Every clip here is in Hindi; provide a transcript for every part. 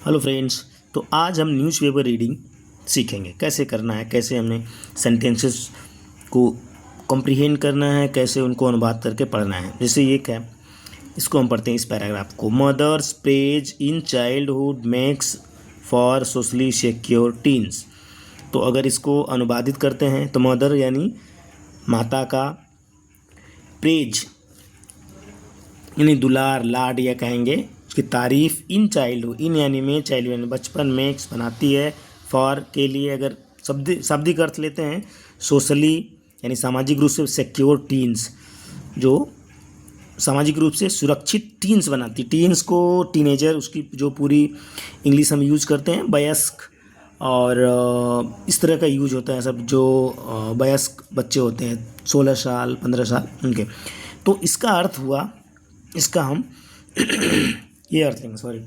Hello friends. तो आज हम न्यूज़पेपर रीडिंग सीखेंगे कैसे करना है, कैसे हमने सेंटेंसेस को कॉम्प्रिहेंड करना है, कैसे उनको अनुवाद करके पढ़ना है। जैसे ये क्या है, इसको हम पढ़ते हैं इस पैराग्राफ को। Mother's praise in childhood makes for socially secure teens. तो अगर इसको अनुवादित करते हैं तो मदर यानी माता का, प्रेज यानी दुलार लाड या कहेंगे उसकी तारीफ़, इन चाइल्डहुड, इन यानी में, चाइल्ड यानी बचपन, मेक्स बनाती है, फॉर के लिए अगर शाब्दिक अर्थ लेते हैं, सोशली यानी सामाजिक रूप से सिक्योर टीन्स, जो सामाजिक रूप से सुरक्षित टीन्स बनाती। टीन्स को टीनेजर, उसकी जो पूरी इंग्लिश हम यूज करते हैं वयस्क, और इस तरह का यूज होता है सब जो वयस्क बच्चे होते हैं 16 साल 15 साल उनके। तो इसका अर्थ हुआ, इसका हम ये अर्थ लेंगे, सॉरी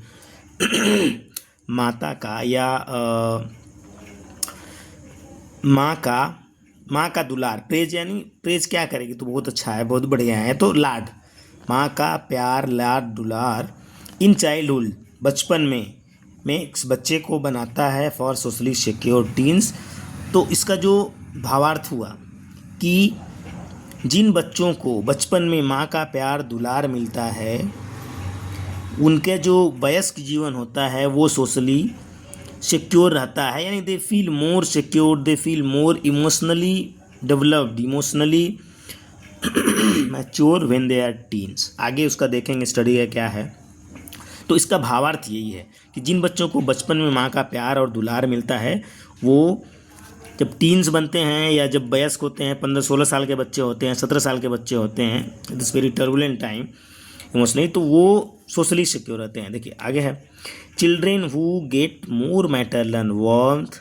माता का या माँ का दुलार। प्रेज यानी प्रेज क्या करेगी, तो बहुत अच्छा है, बहुत बढ़िया है, तो लाड, माँ का प्यार, लाड, दुलार, इन चाइल्डहुड बचपन में इस बच्चे को बनाता है, फॉर सोशली सिक्योर टीन्स। तो इसका जो भावार्थ हुआ कि जिन बच्चों को बचपन में माँ का प्यार दुलार मिलता है, उनके जो वयस्क जीवन होता है वो सोशली सिक्योर रहता है, यानी they feel more secure, they feel more emotionally developed, emotionally mature when they are teens. आगे उसका देखेंगे स्टडी है क्या है। तो इसका भावार्थ यही है कि जिन बच्चों को बचपन में माँ का प्यार और दुलार मिलता है, वो जब टीन्स बनते हैं या जब वयस्क होते हैं, 15-16 साल के बच्चे होते हैं, 17 साल के बच्चे होते हैं, this very turbulent time emotionally, तो वो सोशली सिक्योर रहते हैं। देखिए आगे है, children who get more maternal warmth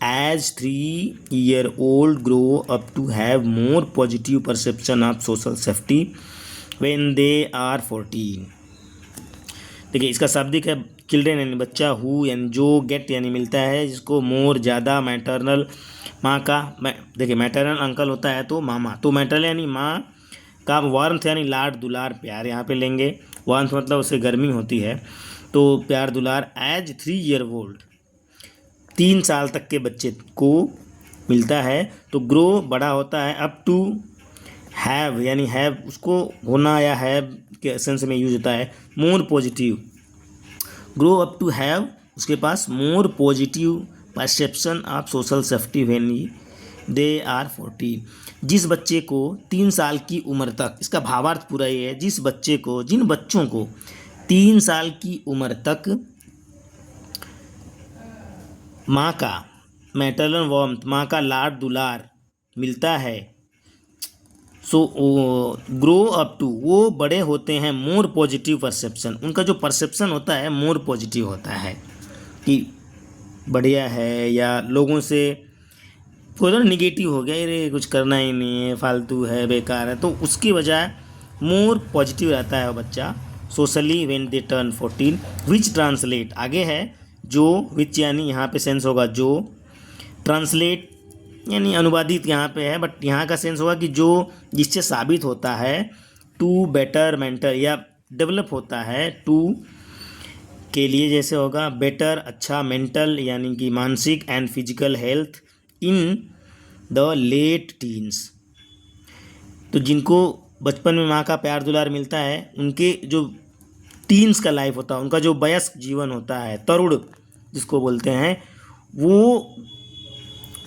age 3 year old grow up to have more positive perception of social safety when they are 14। देखिए इसका शाब्दिक है, चिल्ड्रेन यानी बच्चा, हु यानी जो, गेट यानी मिलता है, जिसको मोर ज़्यादा, मैटरनल माँ का, देखिए मैटरनल अंकल होता है तो मामा, तो मैटरनल यानी माँ का, वार्मथ यानी लाड दुलार प्यार, यहाँ पे लेंगे वार्मथ मतलब उससे गर्मी होती है, तो प्यार दुलार, एज 3 year old 3 साल तक के बच्चे को मिलता है, तो ग्रो बड़ा होता है, अप टू हैव यानी हैव उसको होना या हैव के सेंस में यूज होता है, more positive, grow up to have उसके पास more positive perception of social safety when they are 14। जिस बच्चे को 3 साल की उम्र तक, इसका भावार्थ पूरा ये है, जिस बच्चे को, जिन बच्चों को 3 साल की उम्र तक माँ का मैटरनल वार्मथ, माँ का लाड दुलार मिलता है, सो ग्रो अप टू, वो बड़े होते हैं, मोर पॉजिटिव परसेप्शन, उनका जो परसेप्शन होता है मोर पॉजिटिव होता है कि बढ़िया है, या लोगों से थोड़ा निगेटिव हो गया, अरे कुछ करना ही नहीं है, फालतू है, बेकार है, तो उसकी वजह मोर पॉजिटिव रहता है वो बच्चा socially when they turn 14, which translate, आगे है जो, विच यानी यहाँ पे सेंस होगा जो, ट्रांसलेट यानी अनुवादित यहाँ पे है, बट यहाँ का सेंस होगा कि जो जिससे साबित होता है, टू बेटर मेंटल या डेवलप होता है, टू के लिए जैसे होगा बेटर अच्छा, मेंटल यानी कि मानसिक, and physical health in the late teens. तो जिनको बचपन में माँ का प्यार दुलार मिलता है, उनके जो टीन्स का लाइफ होता है, उनका जो वयस्क जीवन होता है, तरुण जिसको बोलते हैं, वो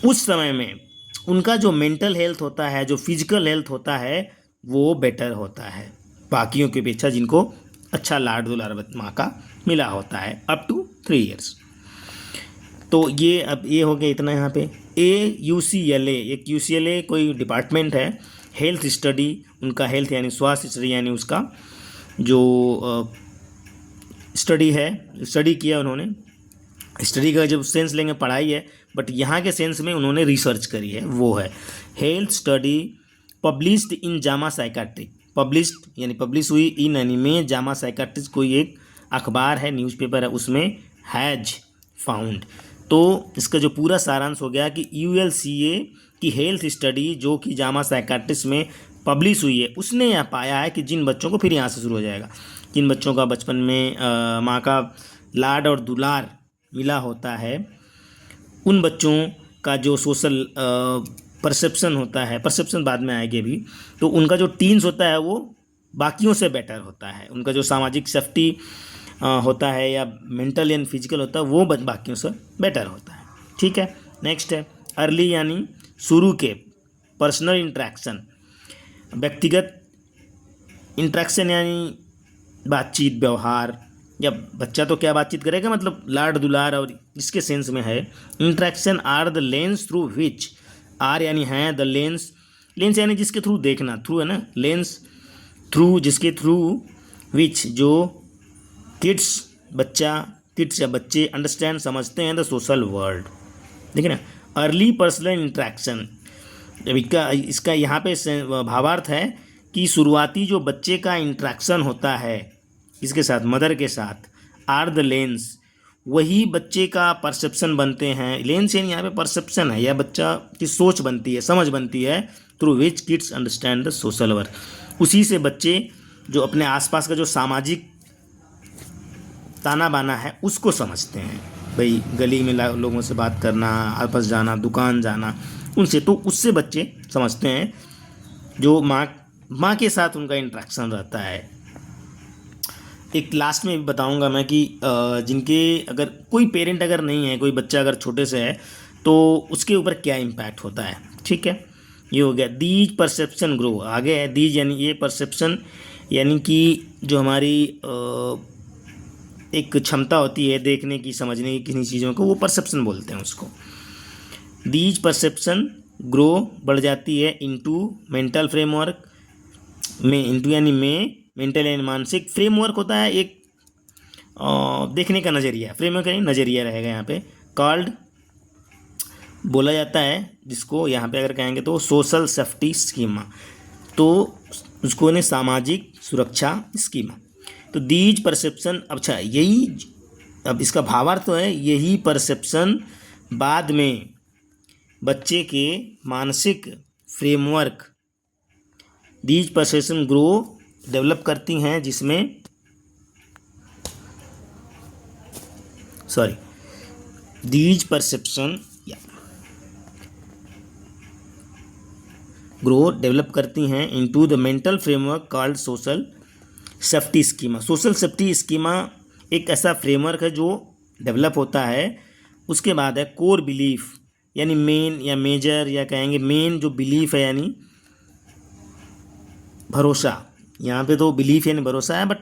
उस समय में उनका जो मेंटल हेल्थ होता है, जो फिजिकल हेल्थ होता है, वो बेटर होता है बाकियों की अपेक्षा, जिनको अच्छा लाड दुलार माँ का मिला होता है अप टू 3 years। तो ये अब ये हो गया इतना यहाँ पे। UCLA, एक UCLA कोई डिपार्टमेंट है, हेल्थ स्टडी, उनका हेल्थ यानी स्वास्थ्य स्टडी, यानी उसका जो स्टडी है, स्टडी किया उन्होंने, स्टडी का जब सेंस लेंगे पढ़ाई है, बट यहाँ के सेंस में उन्होंने रिसर्च करी है, वो है health study published in Jama psychiatric, published यानी पब्लिश हुई, इन यानी में, जामा साइकाट्रिक कोई एक अखबार है, न्यूज़पेपर है, उसमें हैज फाउंड। तो इसका जो पूरा सारांश हो गया कि ULCA की हेल्थ स्टडी जो कि जामा साइकाट्रिस्ट में पब्लिश हुई है, उसने यह पाया है कि जिन बच्चों को, फिर यहाँ से शुरू हो जाएगा, जिन बच्चों का बचपन में माँ का लाड और दुलार मिला होता है, उन बच्चों का जो सोशल परसेप्शन होता है, परसेप्शन बाद में आएगी अभी, तो उनका जो टीन्स होता है वो बाकियों से बेटर होता है। उनका जो सामाजिक सेफ्टी होता है या मेंटल एंड फिजिकल होता है वो बाकियों से बेटर होता है। ठीक है, नेक्स्ट है अर्ली यानी शुरू के पर्सनल इंट्रैक्शन, व्यक्तिगत इंट्रैक्शन यानी बातचीत व्यवहार, या बच्चा तो क्या बातचीत करेगा, मतलब लाड दुलार और इसके सेंस में है। Interaction are the lens through which, are यानी है, द लेंस, लेंस यानी जिसके थ्रू देखना, थ्रू है ना, लेंस थ्रू जिसके थ्रू, विच जो किड्स बच्चा, किड्स या बच्चे अंडरस्टैंड समझते हैं द सोशल वर्ल्ड। देखिए ना, अर्ली पर्सनल इंट्रैक्शन, इसका यहाँ पे भावार्थ है कि शुरुआती जो बच्चे का इंट्रैक्शन होता है इसके साथ, मदर के साथ, आर द लेंस, वही बच्चे का परसेप्शन बनते हैं। लेंस यानी यहाँ पे परसेप्शन है, या बच्चा की सोच बनती है, समझ बनती है, through which kids understand the social world. उसी से बच्चे जो अपने आसपास का जो सामाजिक ताना बाना है उसको समझते हैं। भाई गली में लोगों से बात करना, आपस जाना, दुकान जाना, उनसे, तो उससे बच्चे समझते हैं जो माँ के साथ उनका इंट्रैक्शन रहता है। एक लास्ट में बताऊंगा मैं कि जिनके अगर कोई पेरेंट अगर नहीं है, कोई बच्चा अगर छोटे से है तो उसके ऊपर क्या इम्पैक्ट होता है। ठीक है, ये हो गया। दीज परसेप्शन ग्रो, आगे है दीज यानी ये, परसेप्शन यानी कि जो हमारी एक क्षमता होती है देखने की, समझने की किसी चीज़ों को, वो परसेप्शन बोलते हैं उसको। दीज परसेप्शन ग्रो बढ़ जाती है इनटू मेंटल फ्रेमवर्क में, इनटू यानी में, मेंटल यानी मानसिक, फ्रेमवर्क होता है एक देखने का नज़रिया, फ्रेमवर्क यानी नज़रिया रहेगा यहाँ पे, कॉल्ड बोला जाता है जिसको यहाँ पे अगर कहेंगे तो सोशल सेफ्टी स्कीमा, तो उसको ने सामाजिक सुरक्षा स्कीमा। तो दीज परसेप्शन, अच्छा यही, अब इसका भावार्थ तो है यही परसेप्शन बाद में बच्चे के मानसिक framework, these perception grow develop करती हैं, जिसमें दीज परसेप्शन ग्रो डेवलप करती हैं into the mental framework called social safety schema. Social safety schema एक ऐसा फ्रेमवर्क है जो डेवलप होता है। उसके बाद है कोर बिलीफ, यानी मेन या मेजर या कहेंगे मेन जो बिलीफ है, यानी भरोसा, यहाँ पे तो बिलीफ यानी भरोसा है, बट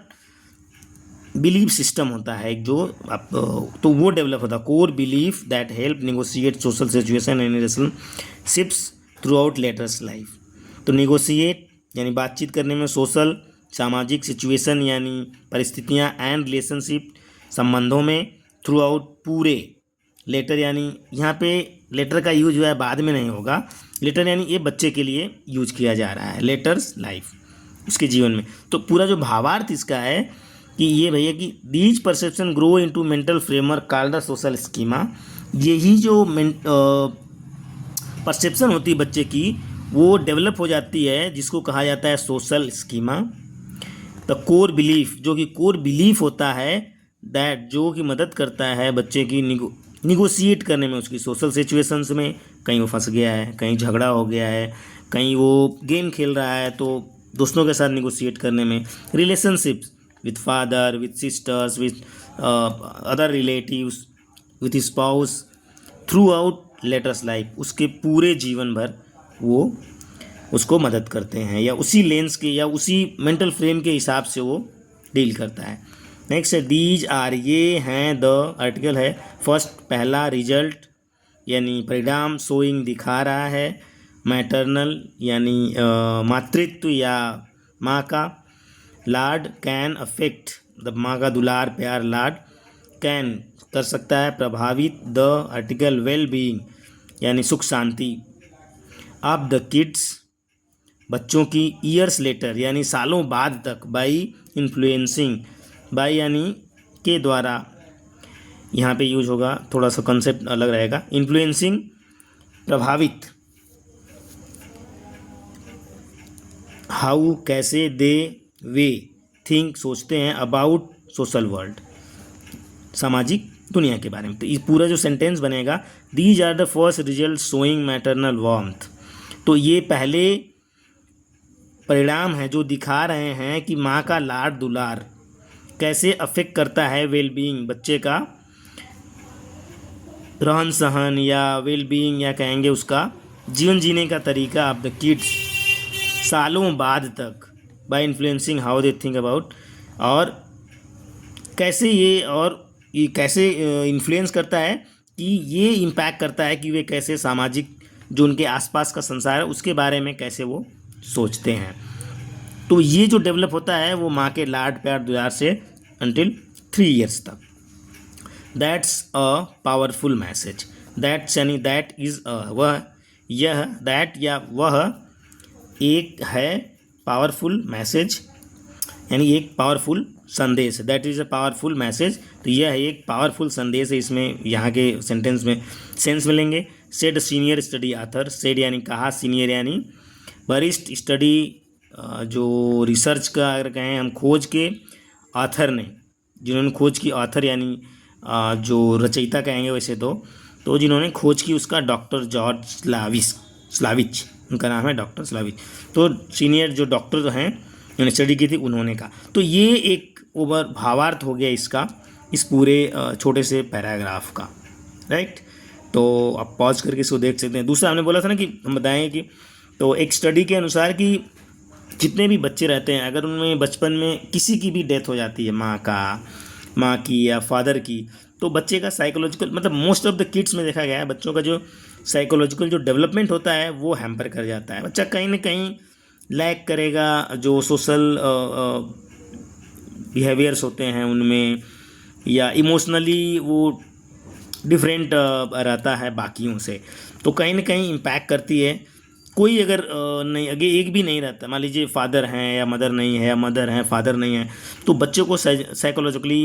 बिलीफ सिस्टम होता है एक जो आप, तो वो डेवलप होता है। Core belief that help negotiate social situation and relationships through out letters life. तो निगोशिएट यानी बातचीत करने में, सोशल सामाजिक सिचुएशन यानी परिस्थितियाँ, एंड रिलेशनशिप संबंधों में, थ्रू आउट पूरे, लेटर यानी यहाँ पे लेटर का यूज जो है बाद में नहीं होगा, लेटर यानी ये बच्चे के लिए यूज किया जा रहा है, लेटर्स लाइफ उसके जीवन में। तो पूरा जो भावार्थ इसका है कि ये भैया कि these perception grow into mental framework called the social schema, यही जो परसेप्शन होती है बच्चे की वो डेवलप हो जाती है जिसको कहा जाता है social schema. The core belief, जो कि कोर बिलीफ होता है, दैट जो कि मदद करता है बच्चे की निगोशिएट करने में, उसकी सोशल सिचुएशंस में, कहीं वो फंस गया है, कहीं झगड़ा हो गया है, कहीं वो गेम खेल रहा है तो दोस्तों के साथ निगोशिएट करने में, relationships with father, with sisters, with other relatives, with spouse, through out letters life, उसके पूरे जीवन भर वो उसको मदद करते हैं, या उसी लेंस के या उसी मेंटल फ्रेम के हिसाब से वो डील करता है। नेक्स्ट है दीज आर, ये हैं, द आर्टिकल है फर्स्ट, पहला, रिजल्ट यानी परिणाम, शोइंग दिखा रहा है, मैटरनल यानी मातृत्व या माँ का, लाड कैन अफेक्ट, द माँ का दुलार प्यार लाड, कैन कर सकता है, प्रभावित, द आर्टिकल वेल बीइंग यानी सुख शांति, ऑफ द किड्स बच्चों की, ईयर्स लेटर यानी सालों बाद तक, बाई इन्फ्लुएंसिंग, बाई यानी के द्वारा, यहाँ पे यूज होगा, थोड़ा सा कंसेप्ट अलग रहेगा, इन्फ्लुएंसिंग प्रभावित, हाउ कैसे, दे वे थिंक सोचते हैं, अबाउट सोशल वर्ल्ड सामाजिक दुनिया के बारे में। तो ये पूरा जो सेंटेंस बनेगा, these are the first result showing maternal warmth, तो ये पहले परिणाम है जो दिखा रहे हैं कि माँ का लाड दुलार कैसे अफेक्ट करता है वेलबींग, बच्चे का रहन सहन या वेलबींग, या कहेंगे उसका जीवन जीने का तरीका ऑफ द किड्स सालों बाद तक, by influencing how they think about, और कैसे ये कैसे इन्फ्लुएंस करता है कि ये इम्पैक्ट करता है कि वे कैसे सामाजिक जो उनके आसपास का संसार है उसके बारे में कैसे वो सोचते हैं। तो ये जो डेवलप होता है वो माँ के लाड प्यार दुलार से अंटिल 3 years तक। That's a powerful message. That's यानी दैट इज़ वह, यह, दैट या वह एक है पावरफुल मैसेज, यानी एक पावरफुल संदेश। That is a powerful message, तो यह एक पावरफुल संदेश है। इसमें यहाँ के सेंटेंस में सेंस मिलेंगे। Said senior study author, said यानी कहा, सीनियर यानी वरिष्ठ, स्टडी जो रिसर्च का अगर कहें हम खोज के, ऑथर ने जिन्होंने खोज की, ऑथर यानी जो रचयिता कहेंगे वैसे तो जिन्होंने खोज की उसका डॉक्टर जॉर्ज स्लाविच, उनका नाम है डॉक्टर स्लाविच। तो सीनियर जो डॉक्टर हैं जिन्होंने स्टडी की थी उन्होंने कहा। तो ये एक ओवर भावार्थ हो गया इसका, इस पूरे छोटे से पैराग्राफ का, राइट। तो आप पॉज करके इसको देख सकते हैं। दूसरा हमने बोला था ना कि हम बताएंगे कि तो एक स्टडी के अनुसार कि जितने भी बच्चे रहते हैं अगर उनमें बचपन में किसी की भी डेथ हो जाती है, माँ की या फादर की, तो बच्चे का साइकोलॉजिकल मतलब मोस्ट ऑफ द किड्स में देखा गया है बच्चों का जो साइकोलॉजिकल जो डेवलपमेंट होता है वो हैम्पर कर जाता है। बच्चा कहीं ना कहीं लैक करेगा, जो सोशल बिहेवियर्स होते हैं उनमें, या इमोशनली वो डिफरेंट रहता है बाकियों से, तो कहीं ना कहीं इम्पैक्ट करती है। कोई अगर नहीं, आगे एक भी नहीं रहता, मान लीजिए फादर हैं या मदर नहीं है, या मदर हैं फादर नहीं है, तो बच्चों को साइकोलॉजिकली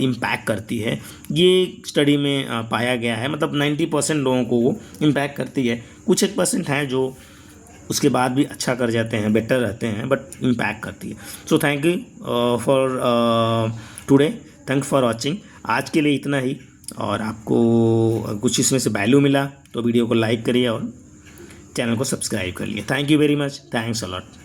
इम्पैक्ट करती है। ये स्टडी में पाया गया है, मतलब 90% लोगों को वो इम्पैक्ट करती है। कुछ 1% हैं जो उसके बाद भी अच्छा कर जाते हैं, बेटर रहते हैं, बट इम्पैक्ट करती है। So thank you for today, thank for watching. आज के लिए इतना ही, और आपको कुछ इसमें से वैल्यू मिला तो वीडियो को लाइक करिए और चैनल को सब्सक्राइब कर लिए। Thank you very much, thanks a lot.